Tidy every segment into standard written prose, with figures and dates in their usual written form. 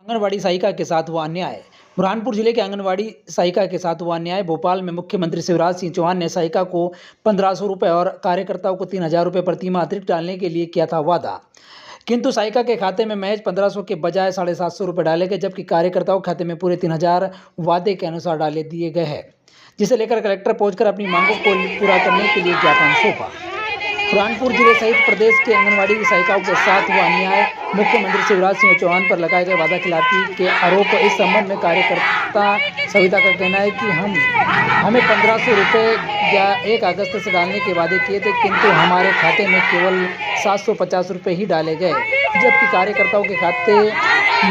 आंगनवाड़ी सहायिका के साथ हुआ अन्याय। बुरहानपुर जिले के आंगनवाड़ी सहायिका के साथ हुआ अन्याय। भोपाल में मुख्यमंत्री शिवराज सिंह चौहान ने सहायिका को 1500 रुपये और कार्यकर्ताओं को 3000 रुपये प्रति माह अतिरिक्त डालने के लिए किया था वादा, किंतु सहायिका के खाते में महज 1500 के बजाय 750 रुपये डाले गए, जबकि कार्यकर्ताओं के खाते में पूरे 3000 वादे के अनुसार डाले दिए गए हैं, जिसे लेकर कलेक्टर पहुंचकर अपनी मांगों को पूरा करने के लिए ज्ञापन सौंपा। बुरहानपुर जिले सहित प्रदेश के आंगनवाड़ी सहायिकाओं के साथ हुआ अन्याय। मुख्यमंत्री शिवराज सिंह चौहान पर लगाए गए वादा खिलाफी के आरोप। इस संबंध में कार्यकर्ता सविता का कहना है कि हमें 1500 रुपये या 1 अगस्त से डालने के वादे किए थे, किंतु हमारे खाते में केवल 750 रुपये ही डाले गए, जबकि कार्यकर्ताओं के खाते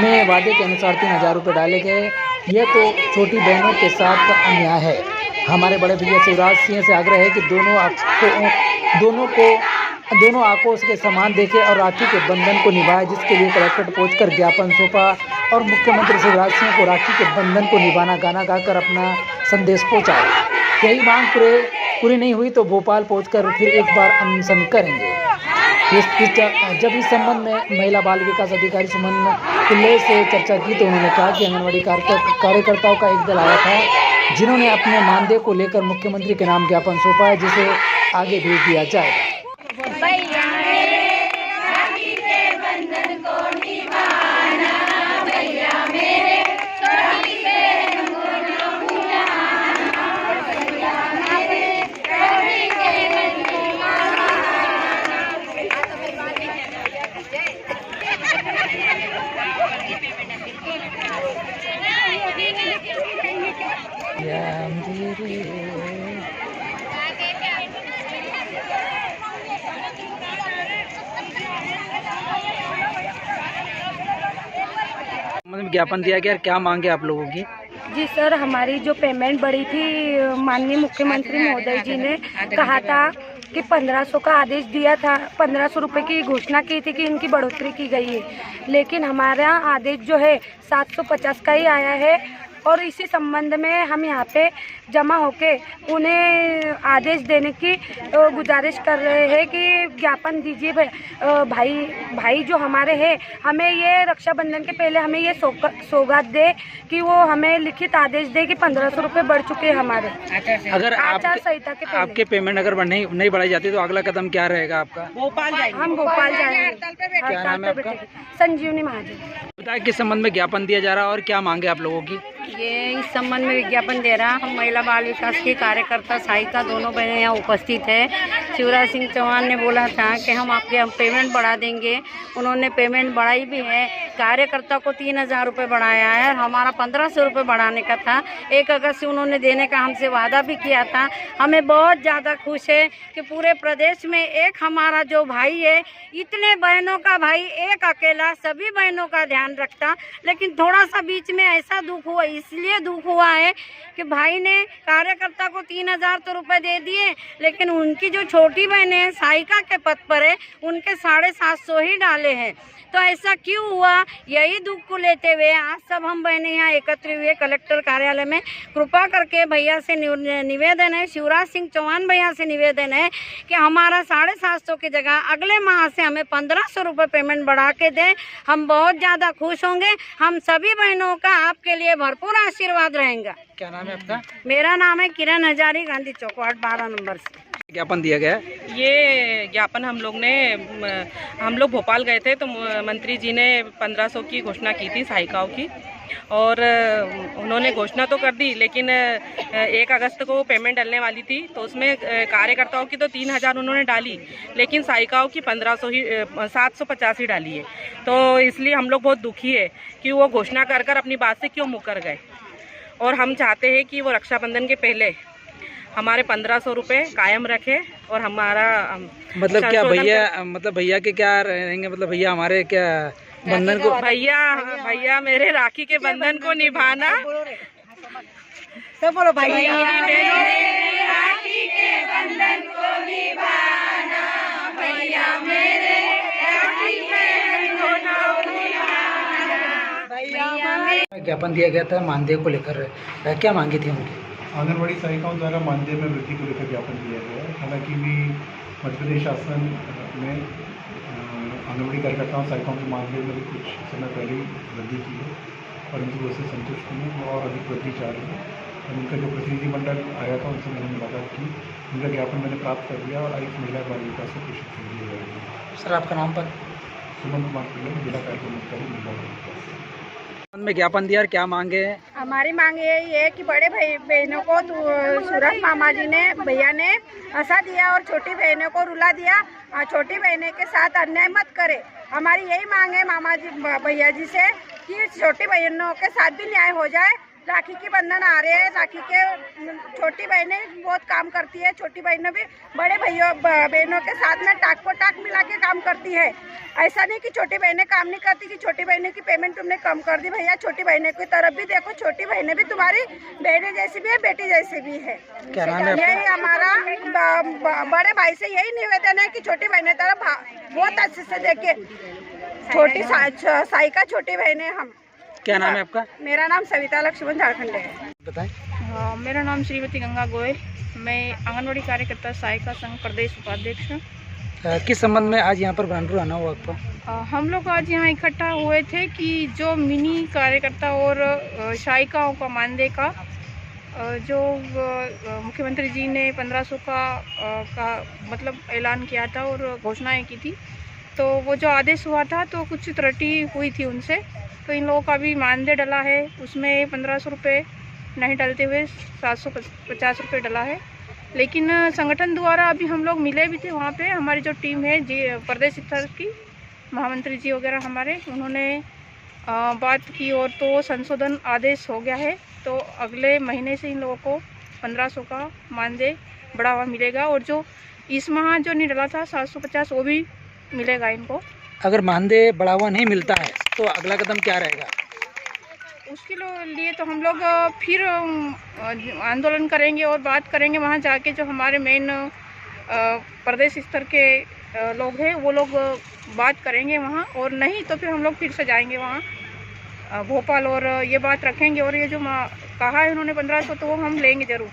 में वादे के अनुसार 3000 रुपये डाले गए। यह तो छोटी बहनों के साथ अन्याय है। हमारे बड़े भैया शिवराज सिंह से आग्रह है कि दोनों आंखों के समान देखें और राखी के बंधन को निभाएं, जिसके लिए कलेक्टर पहुंचकर ज्ञापन सौंपा और मुख्यमंत्री शिवराज सिंह को राखी के बंधन को निभाना गाना गाकर अपना संदेश पहुंचाया। यही मांग पूरी नहीं हुई तो भोपाल पहुंचकर फिर एक बार अनशन करेंगे। जब इस संबंध में महिला बाल विकास अधिकारी सुमन पिल्ले से चर्चा की तो उन्होंने कहा कि आंगनवाड़ी कार्यकर्ताओं का एक दल आया था, जिन्होंने अपने मानदेय को लेकर मुख्यमंत्री के नाम ज्ञापन सौंपा है, जिसे आगे भेज दिया जाएगा। ज्ञापन दिया गया, क्या मांगे आप लोगों की? जी सर, हमारी जो पेमेंट बढ़ी थी, माननीय मुख्यमंत्री महोदय जी ने कहा था कि 1500 का आदेश दिया था, 1500 रुपये की घोषणा की थी कि इनकी बढ़ोतरी की गई है, लेकिन हमारा आदेश जो है 750 का ही आया है। और इसी संबंध में हम यहाँ पे जमा होके उन्हें आदेश देने की गुजारिश कर रहे हैं कि ज्ञापन दीजिए भाई जो हमारे हैं, हमें ये रक्षाबंधन के पहले हमें ये सौगात दे कि वो हमें लिखित आदेश दे कि 1500 रुपये बढ़ चुके हैं हमारे। अगर आपके पेमेंट अगर नहीं बढ़ाई जाती तो अगला कदम क्या रहेगा आपका? भोपाल जाएंगे। हम भोपाल जाएंगे। क्या नाम है आपका? संजीवनी महाजन। बताया किस संबंध में ज्ञापन दिया जा रहा है और क्या मांगे आप लोगों की? ये इस संबंध में विज्ञापन दे रहा। हम महिला बाल विकास के कार्यकर्ता सहायिका दोनों बहनें यहाँ उपस्थित है। शिवराज सिंह चौहान ने बोला था कि हम पेमेंट बढ़ा देंगे, उन्होंने पेमेंट बढ़ाई भी है। कार्यकर्ता को 3000 रुपये बढ़ाया है, हमारा 1500 रुपये बढ़ाने का था। 1 अगस्त से उन्होंने देने का हमसे वादा भी किया था। हमें बहुत ज़्यादा खुश है कि पूरे प्रदेश में एक हमारा जो भाई है, इतने बहनों का भाई एक अकेला सभी बहनों का ध्यान रखता, लेकिन थोड़ा सा बीच में ऐसा दुख हुआ, इसलिए दुख हुआ है कि भाई ने कार्यकर्ता को 3000 तो रुपए दे दिए, लेकिन उनकी जो छोटी बहनें हैं सहायिका के पद पर है, उनके 750 ही डाले हैं। तो ऐसा क्यों हुआ, यही दुख को लेते हुए आज सब हम बहनें यहाँ एकत्र हुए कलेक्टर कार्यालय में। कृपा करके भैया से निवेदन है, शिवराज सिंह चौहान भैया से निवेदन है कि हमारा 750 की जगह अगले माह से हमें 1500 रुपये पेमेंट बढ़ा के दें। हम बहुत ज़्यादा खुश होंगे। हम सभी बहनों का आपके लिए भरपूर आशीर्वाद रहेगा। क्या नाम है आपका? मेरा नाम है किरण हजारी, गांधी चौक वार्ड 12 नंबर से ज्ञापन दिया गया। ये ज्ञापन हम लोग भोपाल गए थे तो मंत्री जी ने 1500 की घोषणा की थी सहायिकाओं की, और उन्होंने घोषणा तो कर दी, लेकिन 1 अगस्त को पेमेंट डलने वाली थी, तो उसमें कार्यकर्ताओं की तो 3000 उन्होंने डाली, लेकिन सहायिकाओं की 750 ही डाली है। तो इसलिए हम लोग बहुत दुखी है कि वो घोषणा कर अपनी बात से क्यों मुकर गए, और हम चाहते हैं कि वो रक्षाबंधन के पहले हमारे 1500 रुपये कायम रखे। और हमारा मतलब क्या भैया के क्या रहेंगे, मतलब भैया हमारे क्या बंधन को, भैया मेरे राखी के बंधन को निभाना। सब बोलो भैया राखी के बंधन को निभाना, भैया मेरे राखी के बंधन को निभाना। ज्ञापन दिया गया था मानदेय को लेकर, क्या मांगी थी उनकी? आंगनवाड़ी सहायिकाओं द्वारा मानदेय में वृद्धि को लेकर ज्ञापन दिया गया है। हालांकि भी मध्य प्रदेश शासन में आंगनबाड़ी कार्यकर्ताओं सहायिकाओं के मानदेय में भी कुछ समय पहले ही वृद्धि की है, परंतु वैसे संतुष्ट नहीं है और अधिक वृद्धि चाह रही है। और उनका जो प्रतिनिधिमंडल आया था उनसे मैंने मुलाकात की, उनका ज्ञापन मैंने प्राप्त कर लिया और आयुक्त महिला बाल विकास से प्रशिक्षण दिया जाएगा। सर आपका नाम पर सुमन कुमार पिल्लर, जिला कार्यक्रम अधिकारी महिला बाल विकास में ज्ञापन दिया और क्या मांगे हैं? हमारी मांग यही है कि बड़े भाई बहनों को सूरज मामा जी ने भैया ने हंसा दिया और छोटी बहनों को रुला दिया, छोटी बहनों के साथ अन्याय मत करे। हमारी यही मांग है मामा जी भैया जी से कि छोटी बहनों के साथ भी न्याय हो जाए। राखी की बंधन आ रहे हैं, राखी के छोटी बहनें बहुत काम करती है, छोटी बहनें भी बड़े भैया बहनों के साथ में टाक को टाक मिला के काम करती है। ऐसा नहीं कि छोटी बहनें काम नहीं करती कि छोटी बहनें की पेमेंट तुमने कम कर दी। भैया छोटी बहनें की तरफ भी देखो, छोटी बहनें भी तुम्हारी बहनें जैसी भी है, बेटी जैसी भी है। क्या नाम है? यही हमारा बड़े भाई से यही निवेदन है कि छोटी बहनें तरफ बहुत अच्छे से देखिए। छोटी साइका छोटी बहनें हम। क्या नाम है आपका? मेरा नाम सविता लक्ष्मण झारखंड है। बताएं। हाँ, मेरा नाम श्रीमती गंगा गोयल, मैं आंगनवाड़ी कार्यकर्ता सहायिका संघ प्रदेश उपाध्यक्ष हूँ। किस संबंध में आज यहाँ पर बुरहानपुर आना हुआ आपका? हम लोग आज यहाँ इकट्ठा हुए थे कि जो मिनी कार्यकर्ता और सहायिकाओं का मानदेय का जो मुख्यमंत्री जी ने 1500 का मतलब ऐलान किया था और घोषणाएं की थी, तो वो जो आदेश हुआ था तो कुछ त्रुटि हुई थी उनसे, तो इन लोगों का भी मानदेय डला है। उसमें 1500 रुपये नहीं डलते हुए 750 रुपये डला है। लेकिन संगठन द्वारा अभी हम लोग मिले भी थे वहाँ पे। हमारी जो टीम है जी प्रदेश स्तर की, महामंत्री जी वगैरह हमारे, उन्होंने बात की और तो संशोधन आदेश हो गया है। तो अगले महीने से इन लोगों को 1500 का मानदेय बढ़ावा मिलेगा और जो इस माह जो नहीं डला था 750 वो भी मिलेगा इनको। अगर मानदेय बढ़ावा नहीं मिलता है तो अगला कदम क्या रहेगा? उसके लिए तो हम लोग फिर आंदोलन करेंगे और बात करेंगे वहाँ जाके। जो हमारे मेन प्रदेश स्तर के लोग हैं वो लोग बात करेंगे वहाँ, और नहीं तो फिर हम लोग फिर से जाएंगे वहाँ भोपाल और ये बात रखेंगे। और ये जो कहा है उन्होंने 1500 तो वो हम लेंगे ज़रूर।